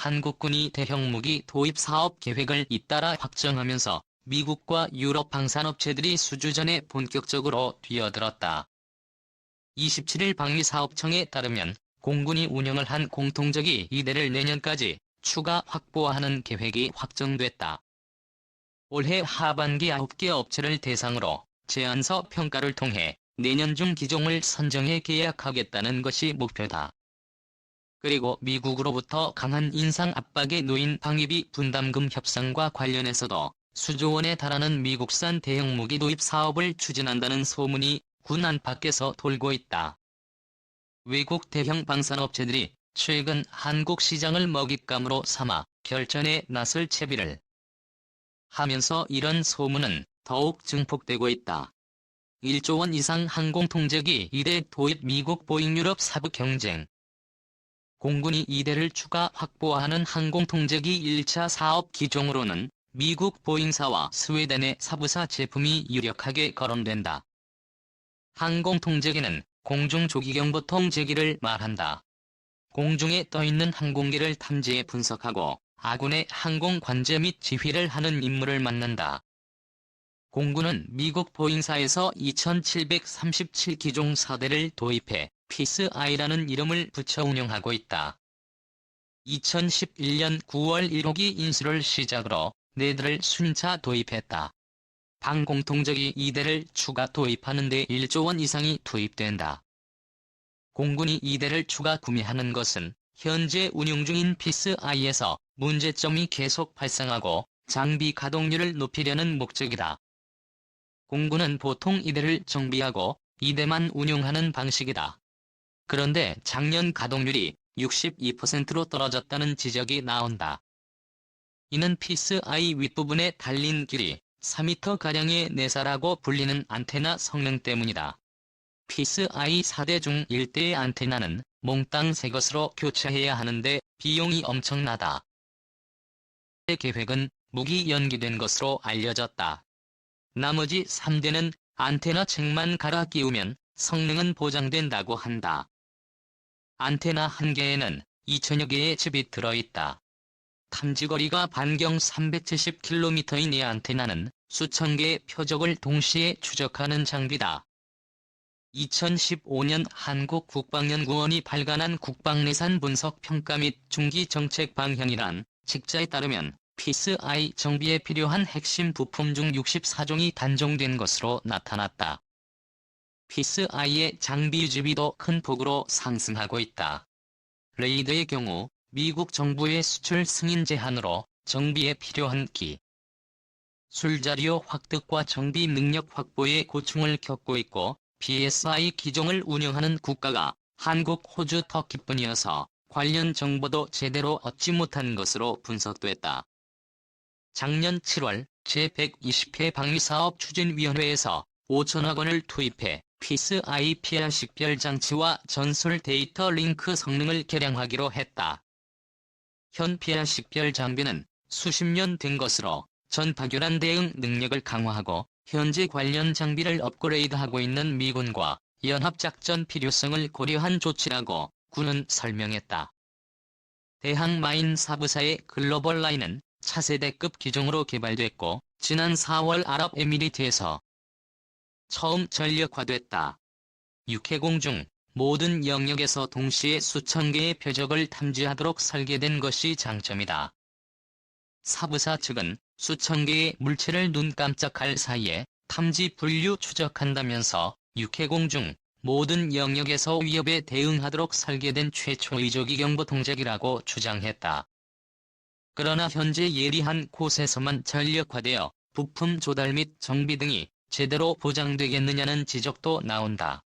한국군이 대형 무기 도입 사업 계획을 잇따라 확정하면서 미국과 유럽 방산업체들이 수주전에 본격적으로 뛰어들었다. 27일 방위사업청에 따르면 공군이 운영을 한 공통저기 2대를 내년까지 추가 확보하는 계획이 확정됐다. 올해 하반기 9개 업체를 대상으로 제안서 평가를 통해 내년 중 기종을 선정해 계약하겠다는 것이 목표다. 그리고 미국으로부터 강한 인상 압박에 놓인 방위비 분담금 협상과 관련해서도 수조 원에 달하는 미국산 대형 무기 도입 사업을 추진한다는 소문이 군 안팎에서 돌고 있다. 외국 대형 방산업체들이 최근 한국 시장을 먹잇감으로 삼아 결전에 나설 채비를 하면서 이런 소문은 더욱 증폭되고 있다. 1조 원 이상 항공통제기 2대 도입 미국 보잉 유럽 사부 경쟁. 공군이 2대를 추가 확보하는 항공통제기 1차 사업 기종으로는 미국 보잉사와 스웨덴의 사부사 제품이 유력하게 거론된다. 항공통제기는 공중조기경보 통제기를 말한다. 공중에 떠있는 항공기를 탐지해 분석하고 아군의 항공 관제 및 지휘를 하는 임무를 맡는다. 공군은 미국 보잉사에서 2737기종 4대를 도입해 피스-I라는 이름을 붙여 운영하고 있다. 2011년 9월 1호기 인수를 시작으로 4대를 순차 도입했다. 방공통제기 2대를 추가 도입하는 데 1조 원 이상이 투입된다. 공군이 2대를 추가 구매하는 것은 현재 운용 중인 피스-I에서 문제점이 계속 발생하고 장비 가동률을 높이려는 목적이다. 공군은 보통 2대를 정비하고 2대만 운용하는 방식이다. 그런데 작년 가동률이 62%로 떨어졌다는 지적이 나온다. 이는 피스-I 윗부분에 달린 길이 4m가량의 내사라고 불리는 안테나 성능 때문이다. 피스-I 4대 중 1대의 안테나는 몽땅 새 것으로 교체해야 하는데 비용이 엄청나다. 계획은 무기 연기된 것으로 알려졌다. 나머지 3대는 안테나 책만 갈아 끼우면 성능은 보장된다고 한다. 안테나 한 개에는 2000여 개의 칩이 들어있다. 탐지거리가 반경 370km인 이 안테나는 수천 개의 표적을 동시에 추적하는 장비다. 2015년 한국국방연구원이 발간한 국방내산 분석 평가 및 중기 정책 방향이란 책자에 따르면 피스-I 정비에 필요한 핵심 부품 중 64종이 단종된 것으로 나타났다. 피스-I의 장비 유지비도 큰 폭으로 상승하고 있다. 레이더의 경우 미국 정부의 수출 승인 제한으로 정비에 필요한 술자료 획득과 정비 능력 확보에 고충을 겪고 있고 PSI 기종을 운영하는 국가가 한국, 호주, 터키뿐이어서 관련 정보도 제대로 얻지 못한 것으로 분석됐다. 작년 7월 제120회 방위사업추진위원회에서 5천억 원을 투입해 피스-I PR 식별 장치와 전술 데이터 링크 성능을 개량하기로 했다. 현 PR 식별 장비는 수십 년 된 것으로 전파교란 대응 능력을 강화하고 현재 관련 장비를 업그레이드하고 있는 미군과 연합작전 필요성을 고려한 조치라고 군은 설명했다. 대항마인 사부사의 글로벌 라인은 차세대급 기종으로 개발됐고 지난 4월 아랍에미리트에서 처음 전력화됐다. 육해공 중 모든 영역에서 동시에 수천 개의 표적을 탐지하도록 설계된 것이 장점이다. 사부사 측은 수천 개의 물체를 눈 깜짝할 사이에 탐지 분류 추적한다면서 육해공 중 모든 영역에서 위협에 대응하도록 설계된 최초의 조기경보 통제기라고 주장했다. 그러나 현재 예리한 곳에서만 전력화되어 부품 조달 및 정비 등이 제대로 보장되겠느냐는 지적도 나온다.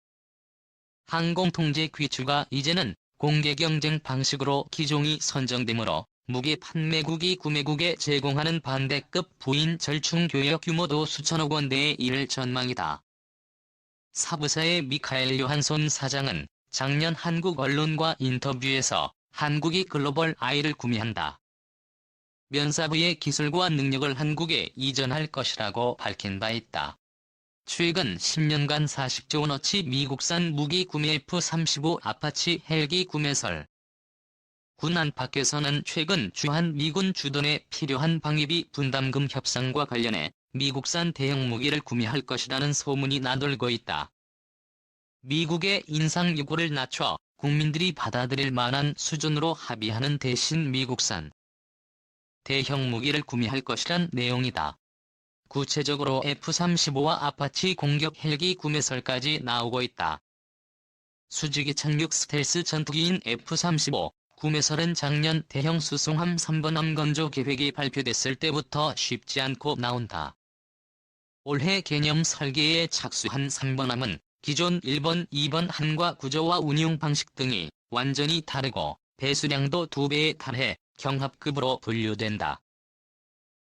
항공통제 귀추가 이제는 공개경쟁 방식으로 기종이 선정되므로 무기 판매국이 구매국에 제공하는 반대급 부인 절충 교역 규모도 수천억 원대에 이를 전망이다. 사부사의 미카엘 요한손 사장은 작년 한국 언론과 인터뷰에서 한국이 글로벌 I를 구매한다. 면사부의 기술과 능력을 한국에 이전할 것이라고 밝힌 바 있다. 최근 10년간 40조 원어치 미국산 무기 구매 F-35 아파치 헬기 구매설 군 안팎에서는 최근 주한 미군 주둔에 필요한 방위비 분담금 협상과 관련해 미국산 대형 무기를 구매할 것이라는 소문이 나돌고 있다. 미국의 인상 요구를 낮춰 국민들이 받아들일 만한 수준으로 합의하는 대신 미국산 대형 무기를 구매할 것이란 내용이다. 구체적으로 F-35와 아파치 공격 헬기 구매설까지 나오고 있다. 수직이 착륙 스텔스 전투기인 F-35 구매설은 작년 대형 수송함 3번함 건조 계획이 발표됐을 때부터 쉽지 않고 나온다. 올해 개념 설계에 착수한 3번함은 기존 1번, 2번 함과 구조와 운용 방식 등이 완전히 다르고 배수량도 2배에 달해 경합급으로 분류된다.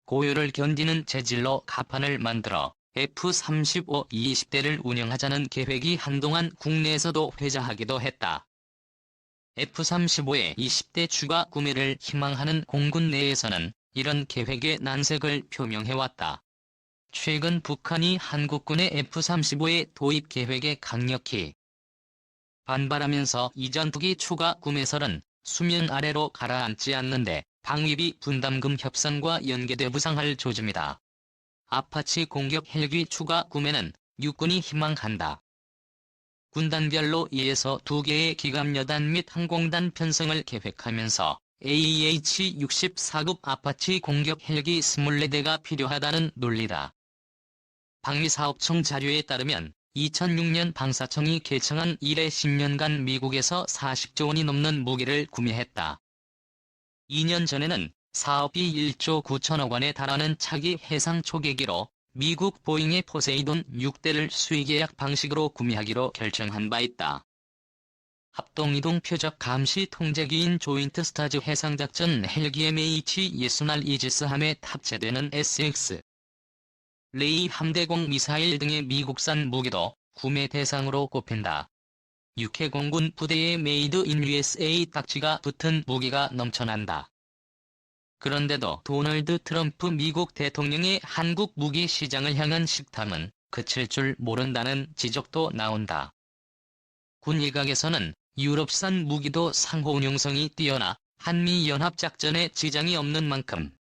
고열을 견디는 재질로 갑판을 만들어 F-35 20대를 운영하자는 계획이 한동안 국내에서도 회자하기도 했다. F-35의 20대 추가 구매를 희망하는 공군 내에서는 이런 계획에 난색을 표명해왔다. 최근 북한이 한국군의 F-35의 도입 계획에 강력히 반발하면서 이 전투기 추가 구매설은 수면 아래로 가라앉지 않는데 방위비 분담금 협상과 연계돼 부상할 조짐이다. 아파치 공격 헬기 추가 구매는 육군이 희망한다. 군단별로 1에서 2개의 기갑여단 및 항공단 편성을 계획하면서 AH-64급 아파치 공격 헬기 24대가 필요하다는 논리다. 방위사업청 자료에 따르면 2006년 방사청이 개청한 이래 10년간 미국에서 40조 원이 넘는 무기를 구매했다. 2년 전에는 사업비 1조 9천억 원에 달하는 차기 해상 초계기로 미국 보잉의 포세이돈 6대를 수의계약 방식으로 구매하기로 결정한 바 있다. 합동이동 표적 감시 통제기인 조인트 스타즈 해상작전 헬기 MH-60R 이지스함에 탑재되는 SX 레이 함대공 미사일 등의 미국산 무기도 구매 대상으로 꼽힌다. 육해공군 부대에 메이드 인 USA 딱지가 붙은 무기가 넘쳐난다. 그런데도 도널드 트럼프 미국 대통령의 한국 무기 시장을 향한 식탐은 그칠 줄 모른다는 지적도 나온다. 군 일각에서는 유럽산 무기도 상호 운용성이 뛰어나 한미연합작전에 지장이 없는 만큼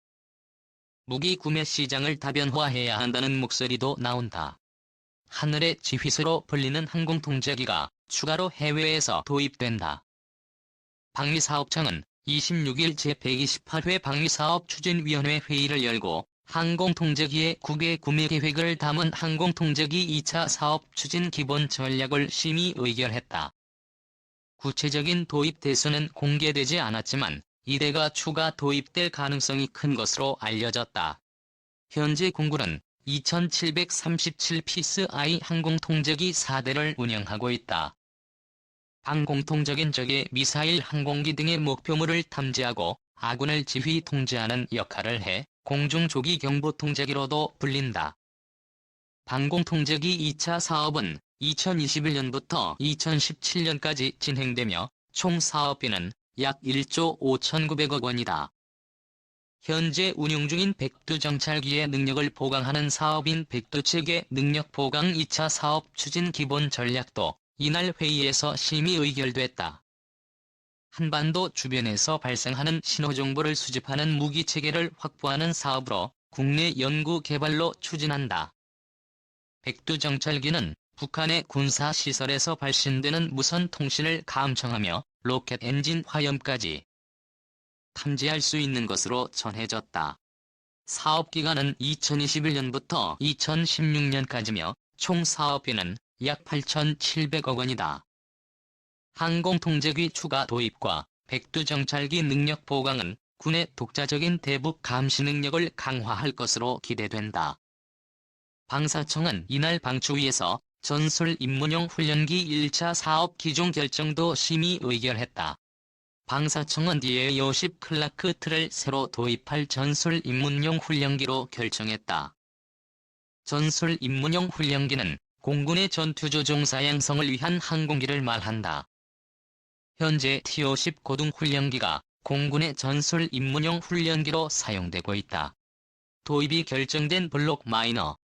무기 구매 시장을 다변화해야 한다는 목소리도 나온다. 하늘의 지휘수로 불리는 항공통제기가 추가로 해외에서 도입된다. 방위사업청은 26일 제128회 방위사업추진위원회 회의를 열고 항공통제기의 국외 구매 계획을 담은 항공통제기 2차 사업 추진 기본 전략을 심의 의결했다. 구체적인 도입 대수는 공개되지 않았지만 이대가 추가 도입될 가능성이 큰 것으로 알려졌다. 현재 공군은 2737피스-I 항공통제기 4대를 운영하고 있다. 항공통적인 적의 미사일 항공기 등의 목표물을 탐지하고 아군을 지휘 통제하는 역할을 해 공중조기경보통제기로도 불린다. 항공통제기 2차 사업은 2021년부터 2017년까지 진행되며 총 사업비는 약 1조 5,900억 원이다. 현재 운용 중인 백두정찰기의 능력을 보강하는 사업인 백두체계 능력 보강 2차 사업 추진 기본 전략도 이날 회의에서 심의 의결됐다. 한반도 주변에서 발생하는 신호정보를 수집하는 무기체계를 확보하는 사업으로 국내 연구 개발로 추진한다. 백두정찰기는 북한의 군사시설에서 발신되는 무선 통신을 감청하며 로켓 엔진 화염까지 탐지할 수 있는 것으로 전해졌다. 사업기간은 2021년부터 2016년까지며 총 사업비는 약 8,700억 원이다. 항공통제기 추가 도입과 백두정찰기 능력 보강은 군의 독자적인 대북 감시 능력을 강화할 것으로 기대된다. 방사청은 이날 방추위에서 전술 입문용 훈련기 1차 사업 기종 결정도 심의 의결했다. 방사청은 DA-50 클라크-T를 새로 도입할 전술 입문용 훈련기로 결정했다. 전술 입문용 훈련기는 공군의 전투조종사 양성을 위한 항공기를 말한다. 현재 T-50 고등훈련기가 공군의 전술 입문용 훈련기로 사용되고 있다. 도입이 결정된 블록 마이너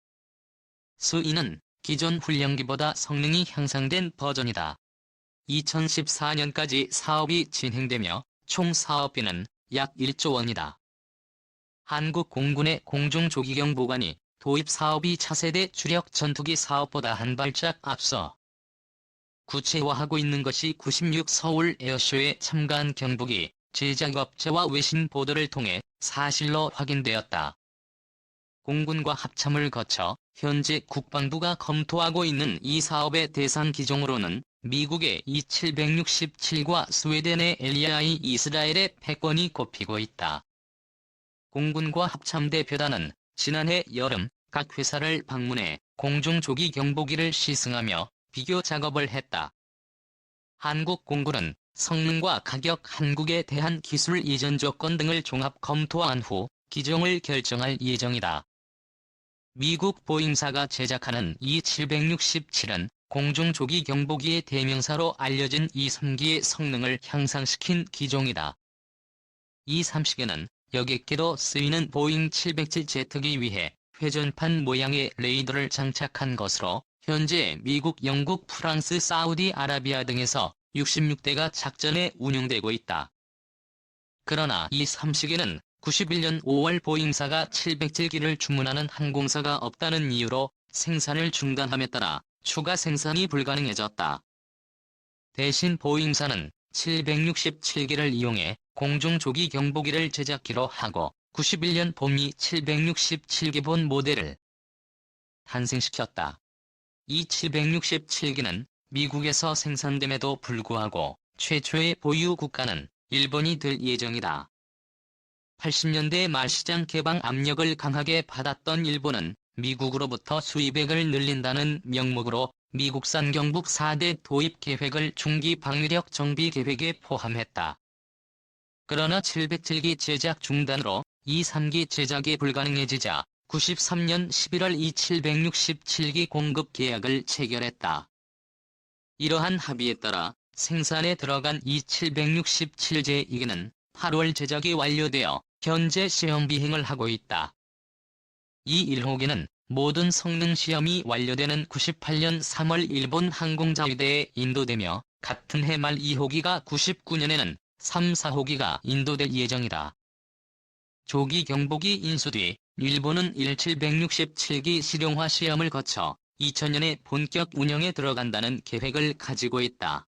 수인은 기존 훈련기보다 성능이 향상된 버전이다. 2014년까지 사업이 진행되며 총 사업비는 약 1조 원이다. 한국 공군의 공중조기경 보관이 도입 사업이 차세대 주력 전투기 사업보다 한 발짝 앞서 구체화하고 있는 것이 96 서울 에어쇼에 참가한 경북이 제작업체와 외신 보도를 통해 사실로 확인되었다. 공군과 합참을 거쳐 현재 국방부가 검토하고 있는 이 사업의 대상 기종으로는 미국의 E-767과 스웨덴의 LEI 이스라엘의 패권이 꼽히고 있다. 공군과 합참대표단은 지난해 여름 각 회사를 방문해 공중조기 경보기를 시승하며 비교 작업을 했다. 한국 공군은 성능과 가격, 한국에 대한 기술 이전 조건 등을 종합 검토한 후 기종을 결정할 예정이다. 미국 보잉사가 제작하는 E-767은 공중조기 경보기의 대명사로 알려진 E-3기의 성능을 향상시킨 기종이다. E-3기는 여객기로 쓰이는 보잉 707제트기 위해 회전판 모양의 레이더를 장착한 것으로 현재 미국, 영국, 프랑스, 사우디아라비아 등에서 66대가 작전에 운용되고 있다. 그러나 E-3기는 91년 5월 보잉사가 707기를 주문하는 항공사가 없다는 이유로 생산을 중단함에 따라 추가 생산이 불가능해졌다. 대신 보잉사는 767기를 이용해 공중조기 경보기를 제작기로 하고 91년 봄이 767기본 모델을 탄생시켰다. 이 767기는 미국에서 생산됨에도 불구하고 최초의 보유 국가는 일본이 될 예정이다. 80년대 말 시장 개방 압력을 강하게 받았던 일본은 미국으로부터 수입액을 늘린다는 명목으로 미국산 경북 4대 도입 계획을 중기 방위력 정비 계획에 포함했다. 그러나 707기 제작 중단으로 E-3기 제작이 불가능해지자 93년 11월 E-767기 공급 계약을 체결했다. 이러한 합의에 따라 생산에 들어간 E-767제2기는 8월 제작이 완료되어 현재 시험 비행을 하고 있다. 이 1호기는 모든 성능 시험이 완료되는 98년 3월 일본 항공자위대에 인도되며 같은 해 말 2호기가 99년에는 3, 4호기가 인도될 예정이다. 조기 경보기 인수 뒤 일본은 Il-767기 실용화 시험을 거쳐 2000년에 본격 운영에 들어간다는 계획을 가지고 있다.